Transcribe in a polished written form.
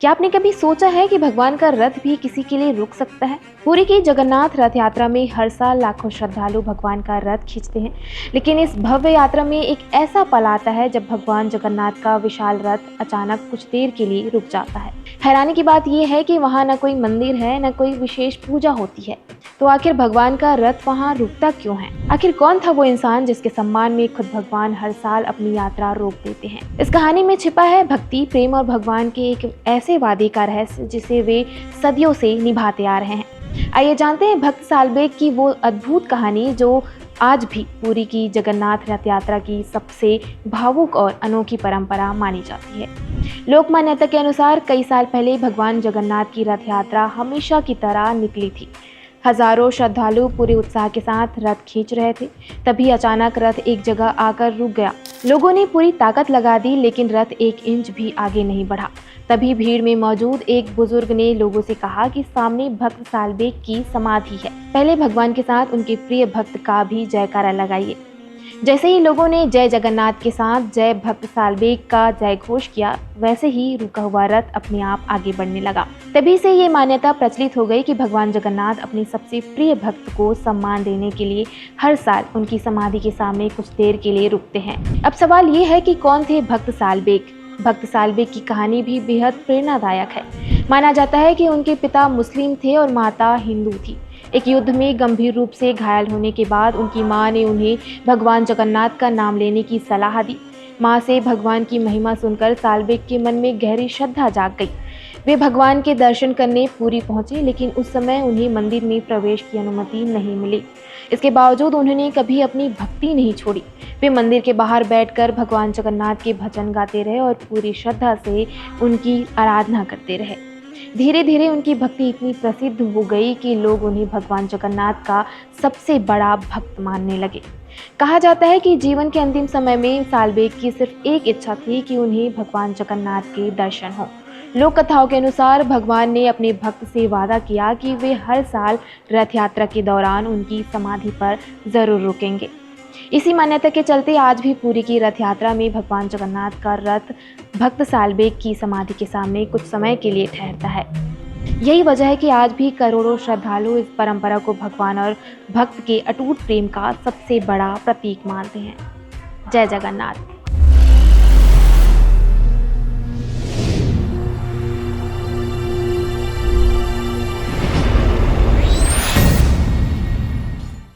क्या आपने कभी सोचा है कि भगवान का रथ भी किसी के लिए रुक सकता है? पुरी की जगन्नाथ रथ यात्रा में हर साल लाखों श्रद्धालु भगवान का रथ खींचते हैं, लेकिन इस भव्य यात्रा में एक ऐसा पल आता है जब भगवान जगन्नाथ का विशाल रथ अचानक कुछ देर के लिए रुक जाता है। हैरानी की बात यह है कि वहाँ न कोई मंदिर है, न कोई विशेष पूजा होती है, तो आखिर भगवान का रथ वहाँ रुकता क्यों है? आखिर कौन था वो इंसान जिसके सम्मान में खुद भगवान हर साल अपनी यात्रा रोक देते हैं? इस कहानी में छिपा है भक्ति, प्रेम और भगवान के एक ऐसे वादे का रहस्य जिसे वे सदियों से निभाते आ रहे हैं। आइए जानते हैं भक्त सालबेग की वो अद्भुत कहानी जो आज भी पुरी की जगन्नाथ रथ यात्रा की सबसे भावुक और अनोखी परंपरा मानी जाती है। लोक मान्यता के अनुसार कई साल पहले भगवान जगन्नाथ की रथ यात्रा हमेशा की तरह निकली थी। हजारों श्रद्धालु पूरे उत्साह के साथ रथ खींच रहे थे। तभी अचानक रथ एक जगह आकर रुक गया। लोगों ने पूरी ताकत लगा दी, लेकिन रथ एक इंच भी आगे नहीं बढ़ा। तभी भीड़ में मौजूद एक बुजुर्ग ने लोगों से कहा कि सामने भक्त सालबेग की समाधि है, पहले भगवान के साथ उनके प्रिय भक्त का भी जयकारा लगाइए। जैसे ही लोगों ने जय जगन्नाथ के साथ जय भक्त सालबेग का जय घोष किया, वैसे ही रुका हुआ रथ अपने आप आगे बढ़ने लगा। तभी से ये मान्यता प्रचलित हो गई कि भगवान जगन्नाथ अपने सबसे प्रिय भक्त को सम्मान देने के लिए हर साल उनकी समाधि के सामने कुछ देर के लिए रुकते हैं। अब सवाल ये है कि कौन थे भक्त सालबेग? भक्त सालबेग की कहानी भी बेहद प्रेरणादायक है। माना जाता है कि उनके पिता मुस्लिम थे और माता हिंदू थी। एक युद्ध में गंभीर रूप से घायल होने के बाद उनकी मां ने उन्हें भगवान जगन्नाथ का नाम लेने की सलाह दी। मां से भगवान की महिमा सुनकर सालबेग के मन में गहरी श्रद्धा जाग गई। वे भगवान के दर्शन करने पुरी पहुंचे, लेकिन उस समय उन्हें मंदिर में प्रवेश की अनुमति नहीं मिली। इसके बावजूद उन्होंने कभी अपनी भक्ति नहीं छोड़ी। वे मंदिर के बाहर बैठकर भगवान जगन्नाथ के भजन गाते रहे और पूरी श्रद्धा से उनकी आराधना करते रहे। धीरे धीरे उनकी भक्ति इतनी प्रसिद्ध हो गई कि लोग उन्हें भगवान जगन्नाथ का सबसे बड़ा भक्त मानने लगे। कहा जाता है कि जीवन के अंतिम समय में सालबेग की सिर्फ एक इच्छा थी कि उन्हें भगवान जगन्नाथ के दर्शन हो। लोक कथाओं के अनुसार भगवान ने अपने भक्त से वादा किया कि वे हर साल रथ यात्रा के दौरान उनकी समाधि पर जरूर रुकेंगे। इसी मान्यता के चलते आज भी पुरी की रथ यात्रा में भगवान जगन्नाथ का रथ भक्त सालबेग की समाधि के सामने कुछ समय के लिए ठहरता है। यही वजह है कि आज भी करोड़ों श्रद्धालु इस परंपरा को भगवान और भक्त के अटूट प्रेम का सबसे बड़ा प्रतीक मानते हैं। जय जगन्नाथ।